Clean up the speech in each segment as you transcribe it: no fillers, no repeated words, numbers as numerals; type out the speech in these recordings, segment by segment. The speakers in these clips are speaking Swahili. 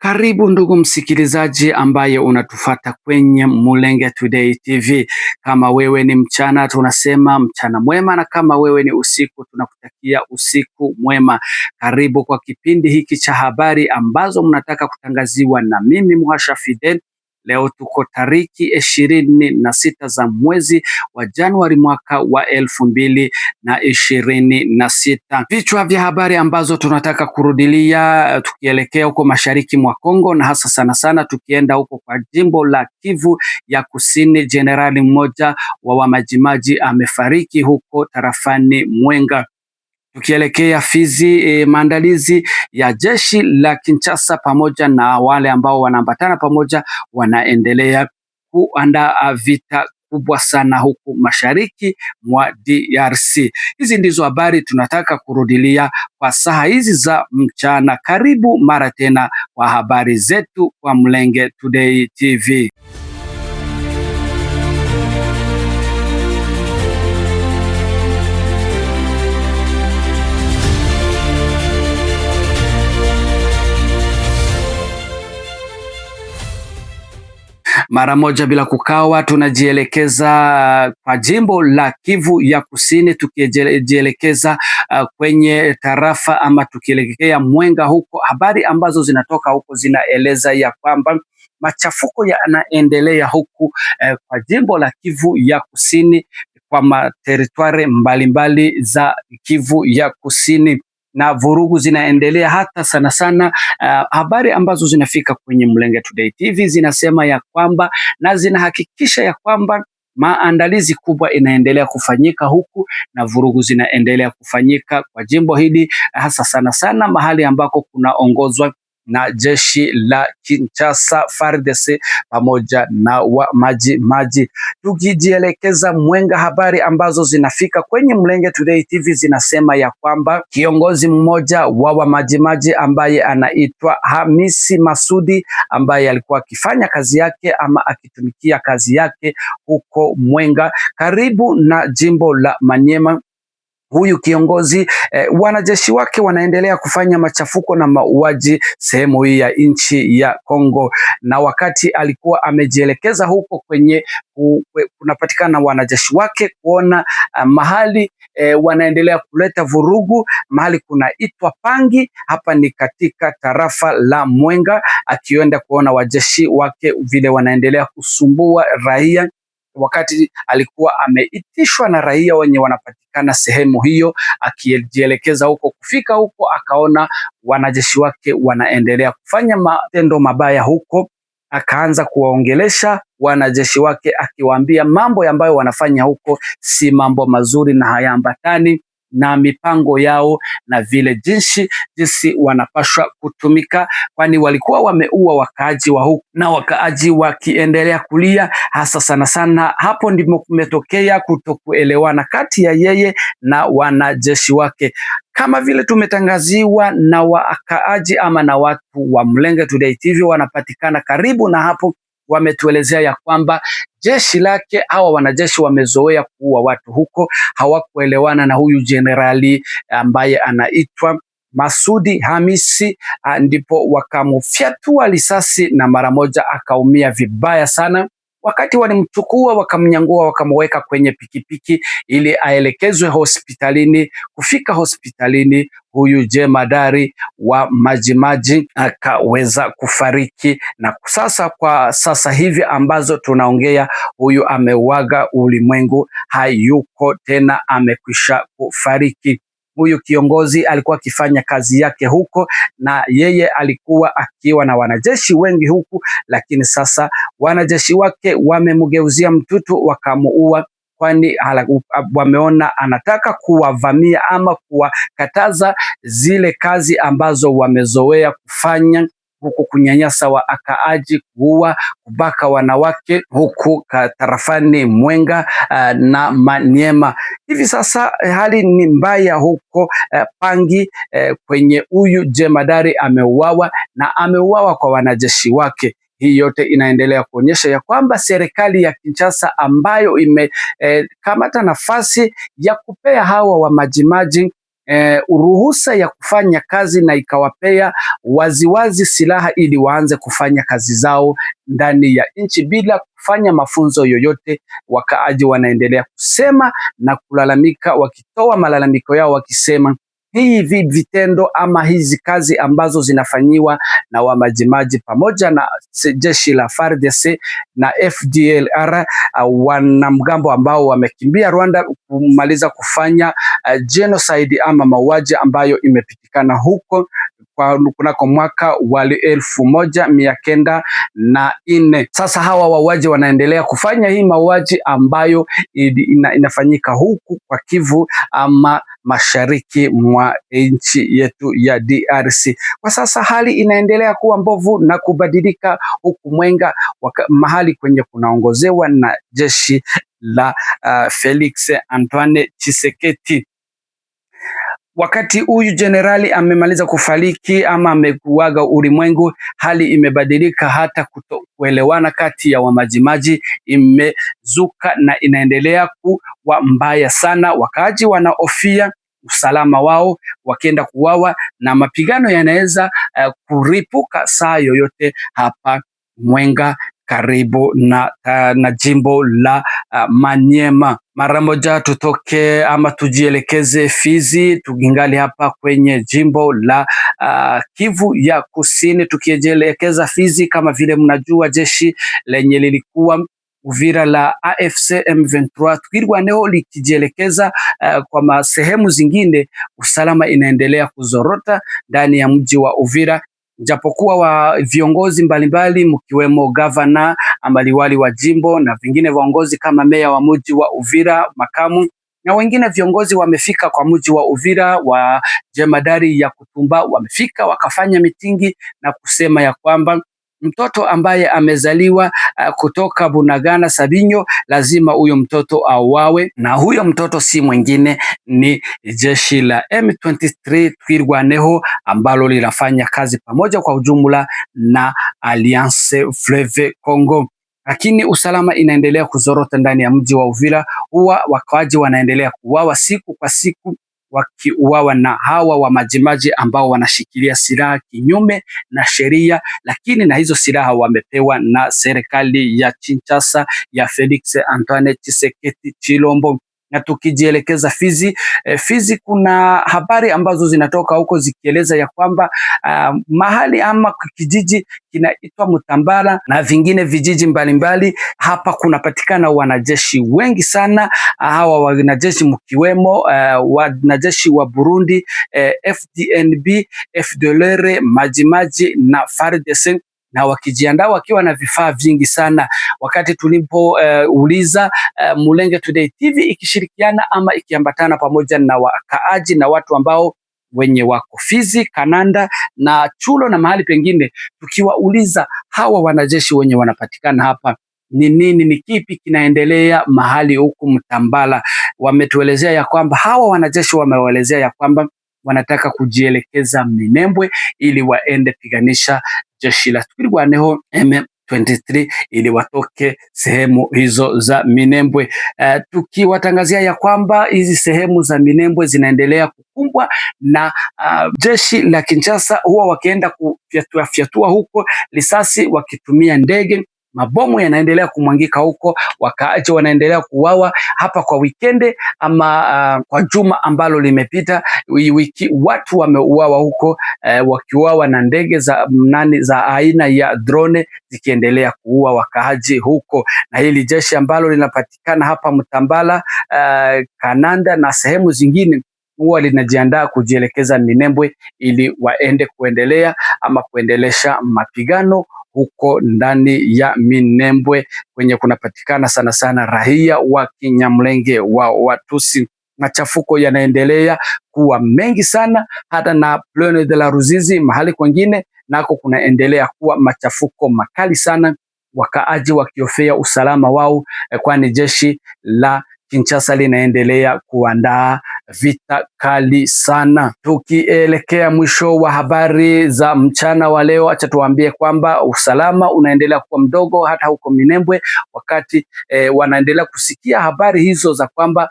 Karibu ndugu msikilizaji ambaye unatufata kwenye Mulenge Today TV. Kama wewe ni mchana, tunasema mchana mwema, na kama wewe ni usiku, tunakutakia usiku mwema. Karibu kwa kipindi hiki cha habari ambazo mnataka kutangaziwa na mimi Muhasha Fidel. Leo tuko tariki 26 za mwezi wa Januari mwaka wa 2026. Vichwa vya habari ambazo tunataka kurudilia tukielekea huko mashariki mwa Kongo, na hasa sana sana tukienda huko kwa jimbo la Kivu ya Kusini. Jenerali mmoja wa wamajimaji amefariki huko tarafani Mwenga. Tukielekea Fizi, maandalizi ya jeshi la Kinshasa pamoja na wale ambao wanaambatana pamoja wanaendelea kuandaa vita kubwa sana huku mashariki mwa DRC. Hizi ndizo habari tunataka kurudilia kwa saa hizi za mchana. Karibu mara tena kwa habari zetu kwa Mulenge Today TV. Mara moja bila kukawa tunajielekeza kwa jimbo la Kivu ya Kusini, tukijielekeza kwenye tarafa ama tukielekea Mwenga huko. Habari ambazo zinatoka huko zinaeleza ya kwamba machafuko yanaendelea huku kwa jimbo la Kivu ya Kusini kwa materitware mbalimbali za Kivu ya Kusini, na vurugu zinaendelea hata sana sana. Habari ambazo zinafika kwenye Mulenge Today TV zinasema ya kwamba na zinahakikisha ya kwamba maandalizi kubwa inaendelea kufanyika huku na vurugu zinaendelea kufanyika kwa jimbo hili, hasa sana sana mahali ambako kunaongozwa na jeshi la Kinshasa FARDC pamoja na wa maji. Tukijielekeza Mwenga, habari ambazo zinafika kwenye Mulenge Today TV zinasema ya kwamba kiongozi mmoja wa maji ambaye anaitwa Hamisi Masudi, ambaye alikuwa akifanya kazi yake ama akitumikia kazi yake huko Mwenga karibu na jimbo la Manyema. Huyu kiongozi wanajeshi wake wanaendelea kufanya machafuko na mauaji sehemu hii ya nchi ya Kongo, na wakati alikuwa amejielekeza huko kwenye kunapatikana wanajeshi wake kuona mahali wanaendelea kuleta vurugu, mahali kunaitwa Pangi, hapa ni katika tarafa la Mwenga, akienda kuona wajeshi wake vile wanaendelea kusumbua raia, wakati alikuwa ameitishwa na raia wenye wanapatikana sehemu hiyo, akijielekeza huko. Kufika huko akaona wanajeshi wake wanaendelea kufanya matendo mabaya huko, akaanza kuwaongelesha wanajeshi wake akiwaambia mambo ambayo wanafanya huko si mambo mazuri na hayaambatani na mipango yao na vile jinsi wanapashwa kutumika, kwani walikuwa wameua wakaaji wa huku na wakaaji wakiendelea kulia. Hasa sana sana hapo ndipo kumetokea kutokuelewana kati ya yeye na wanajeshi wake, kama vile tumetangaziwa na wakaaji ama na watu wa Mulenge Today TV wanapatikana karibu na hapo. Wametuelezea ya kwamba jeshi lake, hawa wanajeshi wamezoea kuua watu huko, hawakuelewana na huyu jenerali ambaye anaitwa Masudi Hamisi, ndipo wakamfyatua risasi na mara moja akaumia vibaya sana. Wakati walimchukua wakamnyangua, wakamweka kwenye pikipiki ili aelekezwe hospitalini. Kufika hospitalini, huyu jemadari wa majimaji akaweza kufariki, na kwa sasa hivi ambazo tunaongea, huyu ameuaga ulimwengu, hayuko tena, amekwisha kufariki. Huyu kiongozi alikuwa akifanya kazi yake huko, na yeye alikuwa akiwa na wanajeshi wengi huku, lakini sasa wanajeshi wake wamemgeuzia mtutu wakamuua, kwani wameona anataka kuwavamia ama kuwakataza zile kazi ambazo wamezoea kufanya huku, kunyanyasa wakaaji, kuua, kubaka wanawake huku tarafani Mwenga na Manyema. Hivi sasa hali ni mbaya huko Pangi, kwenye huyu jemadari ameuawa, na ameuawa kwa wanajeshi wake. Hii yote inaendelea kuonyesha ya kwamba serikali ya Kinshasa ambayo imekamata nafasi ya kupea hawa wa majimaji ruhusa ya kufanya kazi na ikawapea waziwazi silaha ili waanze kufanya kazi zao ndani ya nchi bila kufanya mafunzo yoyote. Wakaaji wanaendelea kusema na kulalamika, wakitoa malalamiko yao wakisema hivi vitendo ama hizi kazi ambazo zinafanyiwa na wamajimaji pamoja na jeshi la FARDC na FDLR, wanamgambo ambao wamekimbia Rwanda kumaliza kufanya genocide ama mauaji ambayo imepitikana huko kunako mwaka wa 1904. Sasa hawa wauaji wanaendelea kufanya hii mauaji ambayo inafanyika huku kwa Kivu ama mashariki mwa nchi yetu ya DRC. Kwa sasa hali inaendelea kuwa mbovu na kubadilika huku Mwenga mahali kwenye kunaongozewa na jeshi la Felix Antoine Tshisekedi. Wakati huyu jenerali amemaliza kufariki ama amekuaga ulimwengu, hali imebadilika, hata kutokuelewana kati ya wamajimaji imezuka na inaendelea kuwa mbaya sana. Wakaaji wanahofia usalama wao wakienda kuwawa na mapigano yanaweza kuripuka saa yoyote hapa Mwenga karibu na jimbo la Manyema. Mara moja tutoke ama tujielekeze Fizi, tukingali hapa kwenye jimbo la Kivu ya Kusini. Tukijielekeza Fizi, kama vile mnajua, jeshi lenye lilikuwa Uvira la AFC M23 tukirwaneo likijielekeza kwa sehemu zingine, usalama inaendelea kuzorota ndani ya mji wa Uvira, japokuwa wa viongozi mbalimbali mkiwemo gavana ama liwali wa jimbo na vingine viongozi kama meya wa mji wa Uvira, makamu na wengine viongozi wamefika kwa mji wa Uvira, wa jemadari ya Kutumba wamefika wakafanya mitingi na kusema ya kwamba mtoto ambaye amezaliwa kutoka Bunagana Sabinyo lazima huyo mtoto auawe, na huyo mtoto si mwingine ni jeshi la M23 Twirwaneho ambalo linafanya kazi pamoja kwa ujumla na Alliance Fleuve Congo. Lakini usalama inaendelea kuzorota ndani ya mji wa Uvira, huwa wakaaji wanaendelea kuuawa siku kwa siku, wakiuawa na hawa wa majimaji ambao wanashikilia silaha kinyume na sheria, lakini na hizo silaha wamepewa na serikali ya Kinshasa ya Felix Antoine Tshisekedi Chilombo. Na tukijielekeza Fizi, Fizi kuna habari ambazo zinatoka huko zikieleza ya kwamba mahali ama kijiji kinaitwa Mutambala na vingine vijiji mbalimbali, hapa kunapatikana wanajeshi wengi sana. Hawa wanajeshi mkiwemo wanajeshi wa Burundi, FDNB, FDLR, Majimaji na FARDC, na wakijiandaa wakiwa na vifaa vingi sana. Wakati tulipouliza Mulenge Today TV ikishirikiana ama ikiambatana pamoja na wakaaji na watu ambao wenye wako Fizi, Kananda na Chulo na mahali pengine, tukiwauliza hawa wanajeshi wenye wanapatikana hapa ni nini, ni kipi kinaendelea mahali huku Mtambala, wametuelezea ya kwamba hawa wanajeshi wamewaelezea ya kwamba wanataka kujielekeza Minembwe ili waende piganisha jeshi la Twirwaneho M23 ili watoke sehemu hizo za Minembwe. Tukiwatangazia ya kwamba hizi sehemu za Minembwe zinaendelea kukumbwa na jeshi la Kinshasa, huwa wakienda kufyatua huko risasi wakitumia ndege. Mabomu yanaendelea kumwangika huko, wakaaji wanaendelea kuuawa hapa kwa wikende ama kwa juma ambalo limepita. Wiki watu wameuawa huko, wakiuawa na ndege za aina ya drone zikiendelea kuua wakaaji huko. Na hili jeshi ambalo linapatikana hapa Mtambala, Kananda na sehemu zingine huwa linajiandaa kujielekeza Minembwe ili waende kuendelea ama kuendelesha mapigano huko ndani ya Minembwe kwenye kunapatikana sana sana raia wa Kinyamlenge wa Watusi. Machafuko yanaendelea kuwa mengi sana, hata na Plaine de la Ruzizi mahali kwengine nako kunaendelea kuwa machafuko makali sana, wakaaji wakihofia usalama wao, kwani jeshi la Kinshasa linaendelea kuandaa vita kali sana. Tukielekea mwisho wa habari za mchana wa leo, acha tuambie kwamba usalama unaendelea kuwa mdogo hata huko Minembwe, wakati wanaendelea kusikia habari hizo za kwamba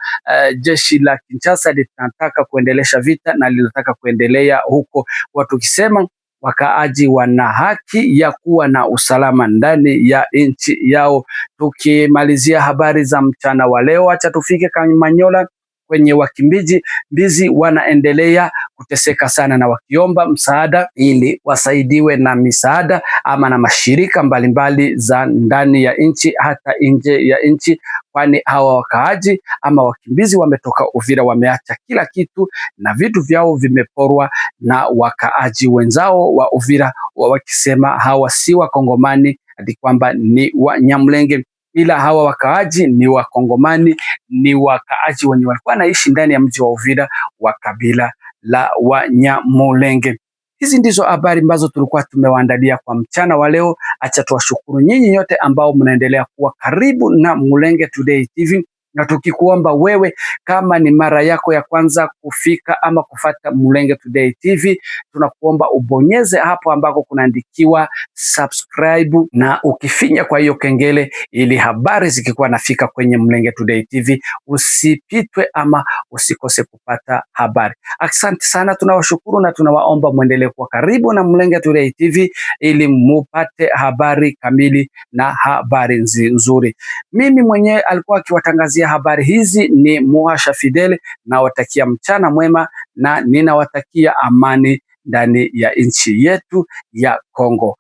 jeshi la Kinshasa linataka kuendelesha vita na linataka kuendelea huko, watu wakisema wakaaji wana haki ya kuwa na usalama ndani ya nchi yao. Tukimalizia habari za mchana wa leo, acha tufike Kamanyola kwenye wakimbizi wanaendelea kuteseka sana na wakiomba msaada ili wasaidiwe na misaada ama na mashirika mbalimbali za ndani ya nchi hata nje ya nchi, kwani hawa wakaaji ama wakimbizi wametoka Uvira, wameacha kila kitu na vitu vyao vimeporwa na wakaaji wenzao wa Uvira, wakisema hawa si Wakongomani, hadi kwamba ni Wanyamulenge, ila hawa wakaaji ni Wakongomani, ni wakaaji wenye walikuwa naishi ndani ya mji wa Uvira wa kabila la Wanyamulenge. Hizi ndizo habari ambazo tulikuwa tumewaandalia kwa mchana wa leo. Acha tuwashukuru nyinyi nyote ambao mnaendelea kuwa karibu na Mulenge Today TV, na tukikuomba wewe, kama ni mara yako ya kwanza kufika ama kufata Mulenge Today TV, tunakuomba ubonyeze hapo ambako kunaandikiwa subscribe, na ukifinya kwa hiyo kengele, ili habari zikikuwa nafika kwenye Mulenge Today TV usipitwe ama usikose kupata habari. Asante sana, tunawashukuru na tunawaomba muendelee kuwa karibu na Mulenge Today TV ili mupate habari kamili na habari nzuri. Mimi mwenyewe alikuwa akiwatangazia habari hizi ni Muasha Fidele, na watakia mchana mwema na ninawatakia amani ndani ya nchi yetu ya Kongo.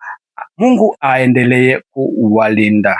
Mungu aendelee kuwalinda.